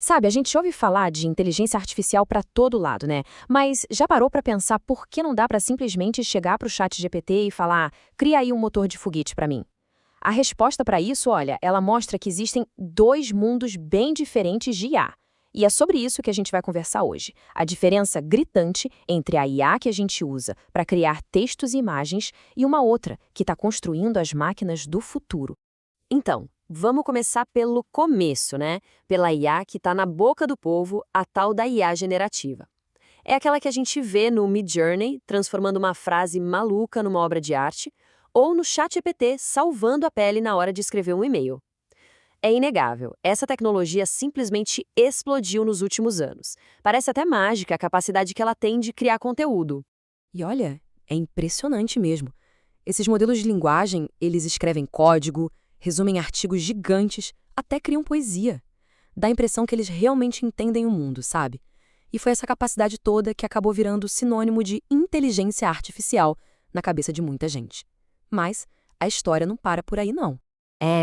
Sabe, a gente ouve falar de inteligência artificial para todo lado, né? Mas já parou para pensar por que não dá para simplesmente chegar para o chat GPT e falar, cria aí um motor de foguete para mim? A resposta para isso, olha, ela mostra que existem dois mundos bem diferentes de IA. E é sobre isso que a gente vai conversar hoje. A diferença gritante entre a IA que a gente usa para criar textos e imagens e uma outra que está construindo as máquinas do futuro. Então, vamos começar pelo começo, né? Pela IA que está na boca do povo, a tal da IA generativa. É aquela que a gente vê no Midjourney, transformando uma frase maluca numa obra de arte, ou no ChatGPT salvando a pele na hora de escrever um e-mail. É inegável, essa tecnologia simplesmente explodiu nos últimos anos. Parece até mágica a capacidade que ela tem de criar conteúdo. E olha, é impressionante mesmo. Esses modelos de linguagem, eles escrevem código, resumem artigos gigantes, até criam poesia. Dá a impressão que eles realmente entendem o mundo, sabe? E foi essa capacidade toda que acabou virando sinônimo de inteligência artificial na cabeça de muita gente. Mas a história não para por aí, não.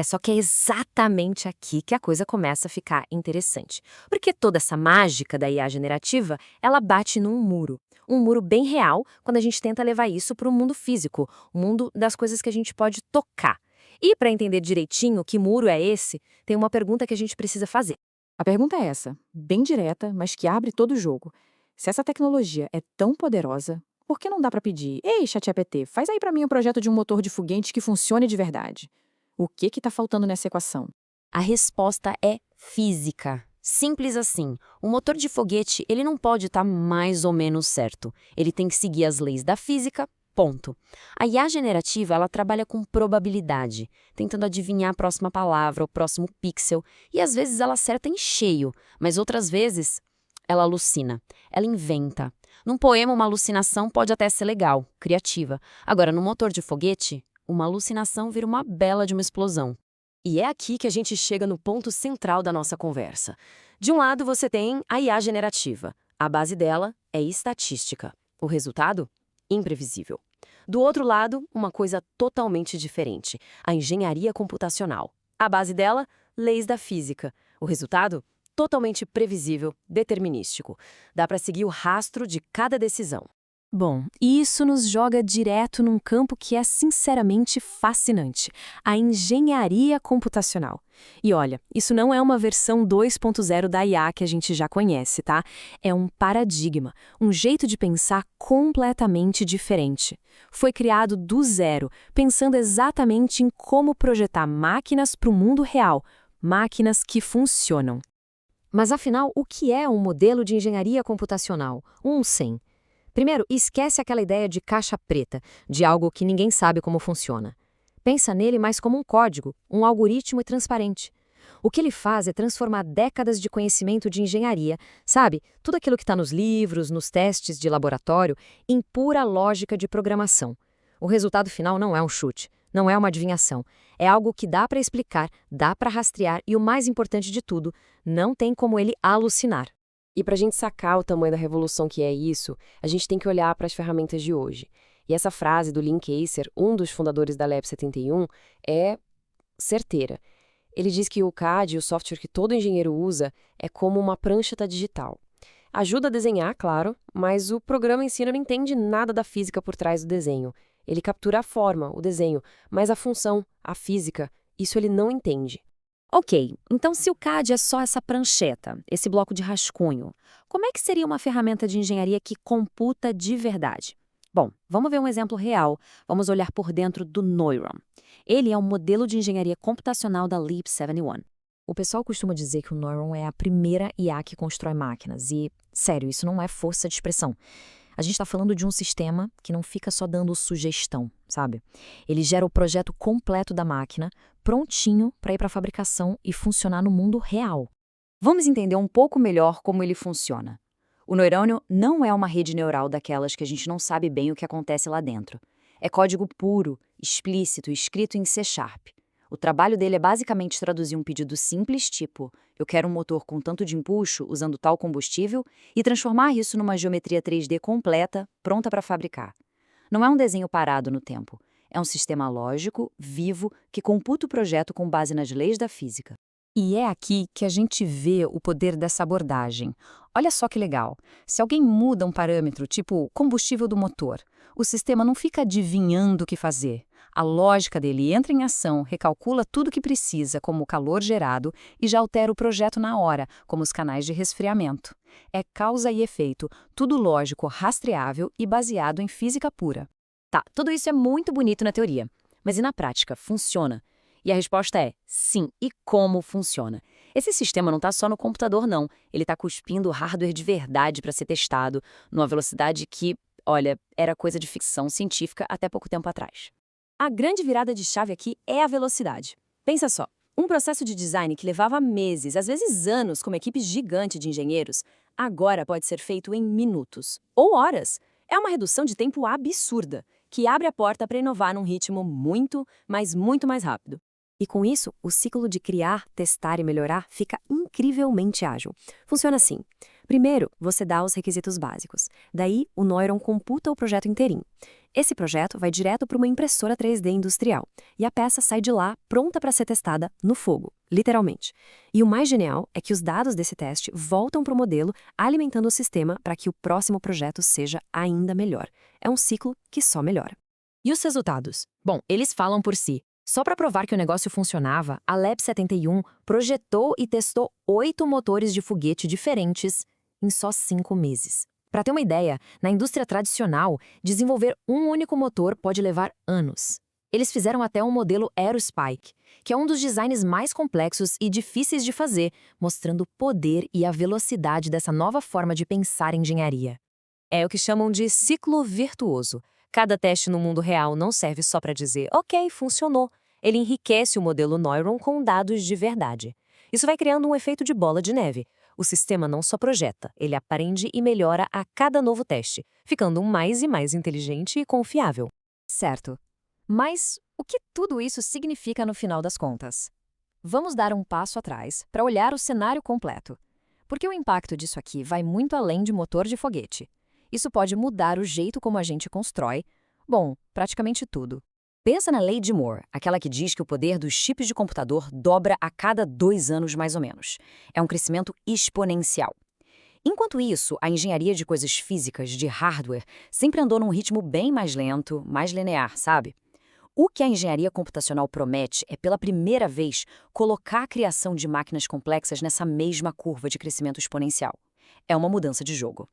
Só que é exatamente aqui que a coisa começa a ficar interessante. Porque toda essa mágica da IA generativa, ela bate num muro. Um muro bem real quando a gente tenta levar isso para o mundo físico, o mundo das coisas que a gente pode tocar. E para entender direitinho que muro é esse, tem uma pergunta que a gente precisa fazer. A pergunta é essa, bem direta, mas que abre todo o jogo. Se essa tecnologia é tão poderosa, por que não dá para pedir: "Ei, ChatGPT, faz aí para mim um projeto de um motor de foguete que funcione de verdade"? O que está faltando nessa equação? A resposta é física. Simples assim. O motor de foguete, ele não pode estar mais ou menos certo. Ele tem que seguir as leis da física, ponto. A IA generativa, ela trabalha com probabilidade, tentando adivinhar a próxima palavra, o próximo pixel, e às vezes ela acerta em cheio, mas outras vezes ela alucina, ela inventa. Num poema, uma alucinação pode até ser legal, criativa. Agora, no motor de foguete, uma alucinação vira uma bela de uma explosão. E é aqui que a gente chega no ponto central da nossa conversa. De um lado, você tem a IA generativa. A base dela é estatística. O resultado? Imprevisível. Do outro lado, uma coisa totalmente diferente, a engenharia computacional. A base dela, leis da física. O resultado? Totalmente previsível, determinístico. Dá para seguir o rastro de cada decisão. Bom, isso nos joga direto num campo que é sinceramente fascinante, a engenharia computacional. E olha, isso não é uma versão 2.0 da IA que a gente já conhece, tá? É um paradigma, um jeito de pensar completamente diferente. Foi criado do zero, pensando exatamente em como projetar máquinas para o mundo real, máquinas que funcionam. Mas afinal, o que é um modelo de engenharia computacional? Um SEM. Primeiro, esquece aquela ideia de caixa preta, de algo que ninguém sabe como funciona. Pensa nele mais como um código, um algoritmo transparente. O que ele faz é transformar décadas de conhecimento de engenharia, sabe, tudo aquilo que está nos livros, nos testes de laboratório, em pura lógica de programação. O resultado final não é um chute, não é uma adivinhação. É algo que dá para explicar, dá para rastrear e, o mais importante de tudo, não tem como ele alucinar. E para a gente sacar o tamanho da revolução que é isso, a gente tem que olhar para as ferramentas de hoje. E essa frase do Lynn Kayser, um dos fundadores da Lab 71, é certeira. Ele diz que o CAD, o software que todo engenheiro usa, é como uma prancheta digital. Ajuda a desenhar, claro, mas o programa em si não entende nada da física por trás do desenho. Ele captura a forma, o desenho, mas a função, a física, isso ele não entende. Ok, então se o CAD é só essa prancheta, esse bloco de rascunho, como é que seria uma ferramenta de engenharia que computa de verdade? Bom, vamos ver um exemplo real. Vamos olhar por dentro do Neuron. Ele é um modelo de engenharia computacional da Leap 71. O pessoal costuma dizer que o Neuron é a primeira IA que constrói máquinas e, sério, isso não é força de expressão. A gente está falando de um sistema que não fica só dando sugestão, sabe? Ele gera o projeto completo da máquina, prontinho para ir para a fabricação e funcionar no mundo real. Vamos entender um pouco melhor como ele funciona. O neurônio não é uma rede neural daquelas que a gente não sabe bem o que acontece lá dentro. É código puro, explícito, escrito em C#. O trabalho dele é basicamente traduzir um pedido simples, tipo, eu quero um motor com tanto de empuxo usando tal combustível, e transformar isso numa geometria 3D completa, pronta para fabricar. Não é um desenho parado no tempo. É um sistema lógico, vivo, que computa o projeto com base nas leis da física. E é aqui que a gente vê o poder dessa abordagem. Olha só que legal. Se alguém muda um parâmetro, tipo combustível do motor, o sistema não fica adivinhando o que fazer. A lógica dele entra em ação, recalcula tudo o que precisa, como o calor gerado, e já altera o projeto na hora, como os canais de resfriamento. É causa e efeito, tudo lógico, rastreável e baseado em física pura. Tá, tudo isso é muito bonito na teoria, mas e na prática, funciona? E a resposta é sim. E como funciona? Esse sistema não está só no computador, não. Ele está cuspindo hardware de verdade para ser testado, numa velocidade que, olha, era coisa de ficção científica até pouco tempo atrás. A grande virada de chave aqui é a velocidade. Pensa só, um processo de design que levava meses, às vezes anos, com uma equipe gigante de engenheiros, agora pode ser feito em minutos ou horas. É uma redução de tempo absurda, que abre a porta para inovar num ritmo muito, mas muito mais rápido. E com isso, o ciclo de criar, testar e melhorar fica incrivelmente ágil. Funciona assim. Primeiro, você dá os requisitos básicos. Daí, o Neuron computa o projeto inteirinho. Esse projeto vai direto para uma impressora 3D industrial. E a peça sai de lá pronta para ser testada no fogo, literalmente. E o mais genial é que os dados desse teste voltam para o modelo, alimentando o sistema para que o próximo projeto seja ainda melhor. É um ciclo que só melhora. E os resultados? Bom, eles falam por si. Só para provar que o negócio funcionava, a Lab 71 projetou e testou 8 motores de foguete diferentes em só 5 meses. Para ter uma ideia, na indústria tradicional, desenvolver um único motor pode levar anos. Eles fizeram até um modelo Aerospike, que é um dos designs mais complexos e difíceis de fazer, mostrando o poder e a velocidade dessa nova forma de pensar em engenharia. É o que chamam de ciclo virtuoso. Cada teste no mundo real não serve só para dizer, ok, funcionou. Ele enriquece o modelo Neuron com dados de verdade. Isso vai criando um efeito de bola de neve. O sistema não só projeta, ele aprende e melhora a cada novo teste, ficando mais e mais inteligente e confiável. Certo. Mas o que tudo isso significa no final das contas? Vamos dar um passo atrás para olhar o cenário completo. Porque o impacto disso aqui vai muito além de motor de foguete. Isso pode mudar o jeito como a gente constrói, bom, praticamente tudo. Pensa na lei de Moore, aquela que diz que o poder dos chips de computador dobra a cada 2 anos mais ou menos. É um crescimento exponencial. Enquanto isso, a engenharia de coisas físicas, de hardware, sempre andou num ritmo bem mais lento, mais linear, sabe? O que a engenharia computacional promete é, pela primeira vez, colocar a criação de máquinas complexas nessa mesma curva de crescimento exponencial. É uma mudança de jogo.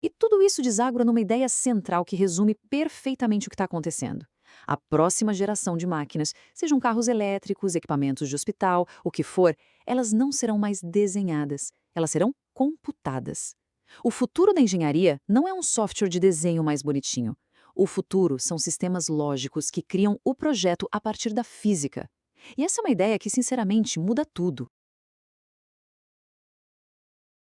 E tudo isso deságua numa ideia central que resume perfeitamente o que está acontecendo. A próxima geração de máquinas, sejam carros elétricos, equipamentos de hospital, o que for, elas não serão mais desenhadas, elas serão computadas. O futuro da engenharia não é um software de desenho mais bonitinho. O futuro são sistemas lógicos que criam o projeto a partir da física. E essa é uma ideia que, sinceramente, muda tudo.